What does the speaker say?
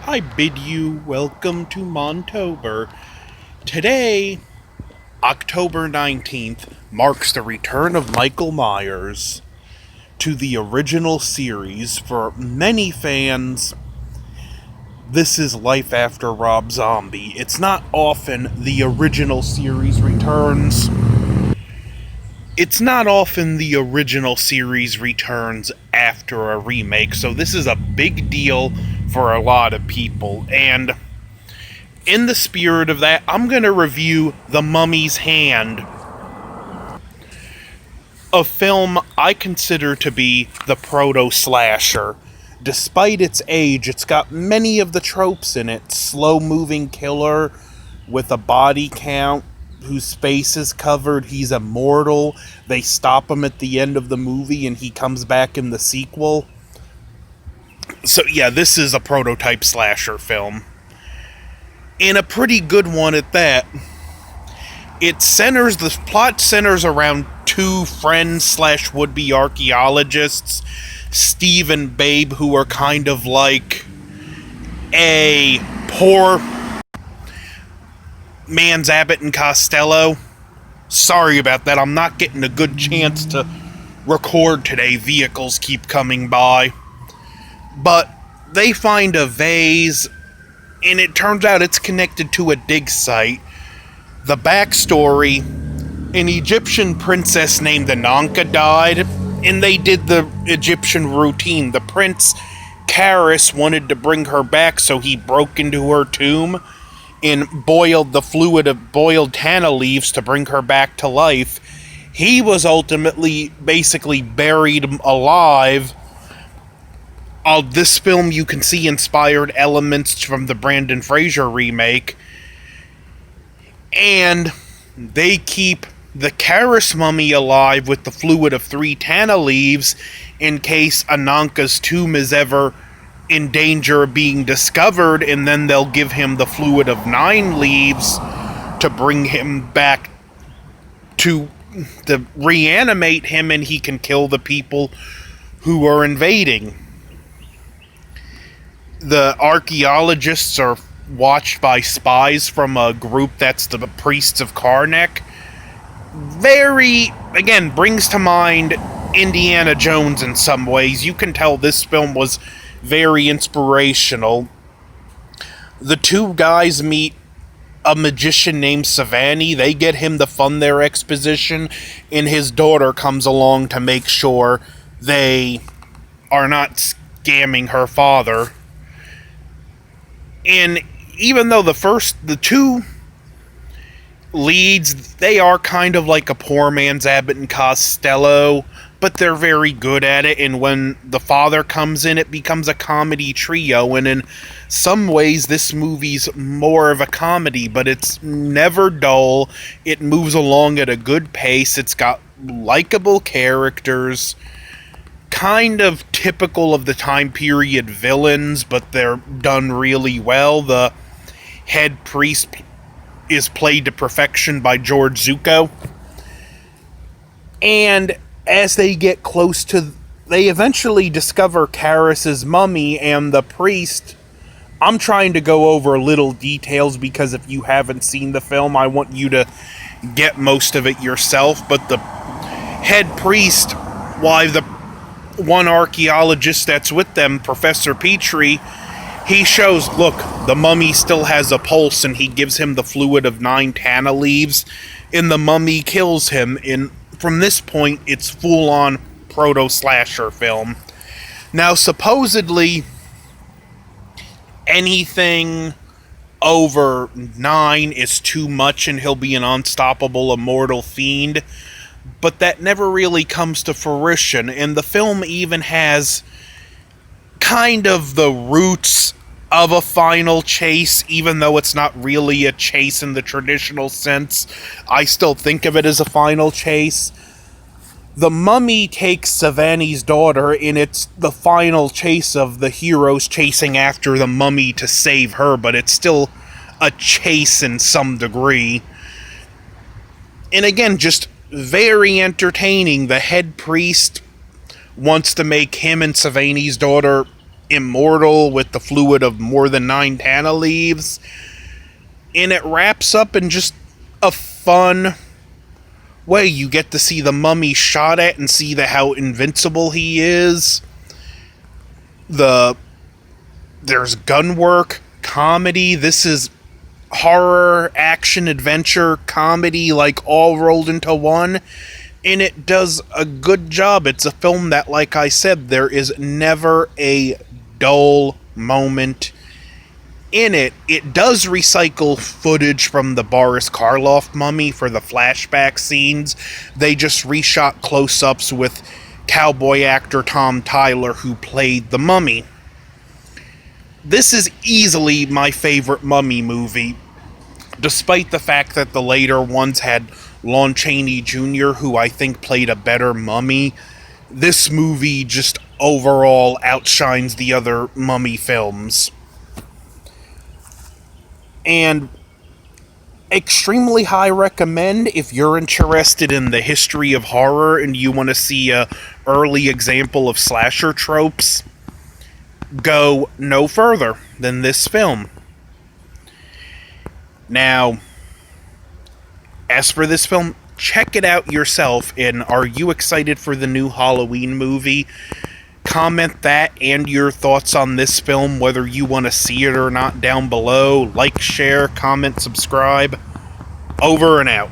I bid you welcome to Montober. Today, October 19th, marks the return of Michael Myers to the original series. For many fans, this is life after Rob Zombie. It's not often the original series returns. It's not often the original series returns after a remake, so this is a big deal for a lot of people. And in the spirit of that, I'm going to review The Mummy's Hand, a film I consider to be the Proto Slasher. Despite its age, it's got many of the tropes in it. Slow-moving killer with a body count whose face is covered. He's immortal. They stop him at the end of the movie and he comes back in the sequel. So yeah, this is a prototype slasher film. And a pretty good one at that. The plot centers around two friends slash would-be archaeologists, Steve and Babe, who are kind of like a poor man's Abbott and Costello. Sorry about that, I'm not getting a good chance to record today. Vehicles keep coming by. But they find a vase, and it turns out it's connected to a dig site. The backstory: an Egyptian princess named Ananka died, and they did the Egyptian routine. The prince, Karis, wanted to bring her back, so he broke into her tomb and boiled the fluid of boiled tanna leaves to bring her back to life. He was ultimately basically buried alive. This film, you can see inspired elements from the Brandon Fraser remake. And they keep the Karis mummy alive with the fluid of 3 tanna leaves in case Ananka's tomb is ever in danger of being discovered, and then they'll give him the fluid of 9 leaves to bring him back to reanimate him, and he can kill the people who are invading. The archaeologists are watched by spies from a group that's the Priests of Karnak. Again, brings to mind Indiana Jones in some ways. You can tell this film was very inspirational. The two guys meet a magician named Savani. They get him to fund their exposition, and his daughter comes along to make sure they are not scamming her father. And even though the two leads, they are kind of like a poor man's Abbott and Costello, but they're very good at it, and when the father comes in, it becomes a comedy trio, and in some ways, this movie's more of a comedy, but it's never dull. It moves along at a good pace. It's got likable characters, kind of typical of the time period villains, but they're done really well. The head priest is played to perfection by George Zucco. And as they get close to... They eventually discover Karis's mummy, and the priest... I'm trying to go over little details because if you haven't seen the film, I want you to get most of it yourself. But the head priest, the one archaeologist that's with them, Professor Petrie, he shows, look, the mummy still has a pulse, and he gives him the fluid of 9 tanna leaves, and the mummy kills him. And from this point, it's full-on proto-slasher film. Now, supposedly, anything over 9 is too much, and he'll be an unstoppable, immortal fiend. But that never really comes to fruition, and the film even has kind of the roots of a final chase, even though it's not really a chase in the traditional sense. I still think of it as a final chase. The mummy takes Savani's daughter, and it's the final chase of the heroes chasing after the mummy to save her, but it's still a chase in some degree. And again, just very entertaining. The head priest wants to make him and Savani's daughter immortal with the fluid of more than 9 Tana leaves. And it wraps up in just a fun way. You get to see the mummy shot at and see how invincible he is. There's gun work, comedy. This is horror, action, adventure, comedy, like all rolled into one. And it does a good job. It's a film that, like I said, there is never a dull moment in it. It does recycle footage from the Boris Karloff mummy for the flashback scenes. They just reshot close-ups with cowboy actor Tom Tyler, who played the mummy. This is easily my favorite mummy movie, despite the fact that the later ones had Lon Chaney Jr., who I think played a better mummy. This movie just overall outshines the other mummy films. And extremely high recommend if you're interested in the history of horror and you want to see a early example of slasher tropes. Go no further than this film. Now, as for this film, check it out yourself, and are you excited for the new Halloween movie? Comment that and your thoughts on this film, whether you want to see it or not, down below. Like, share, comment, subscribe. Over and out.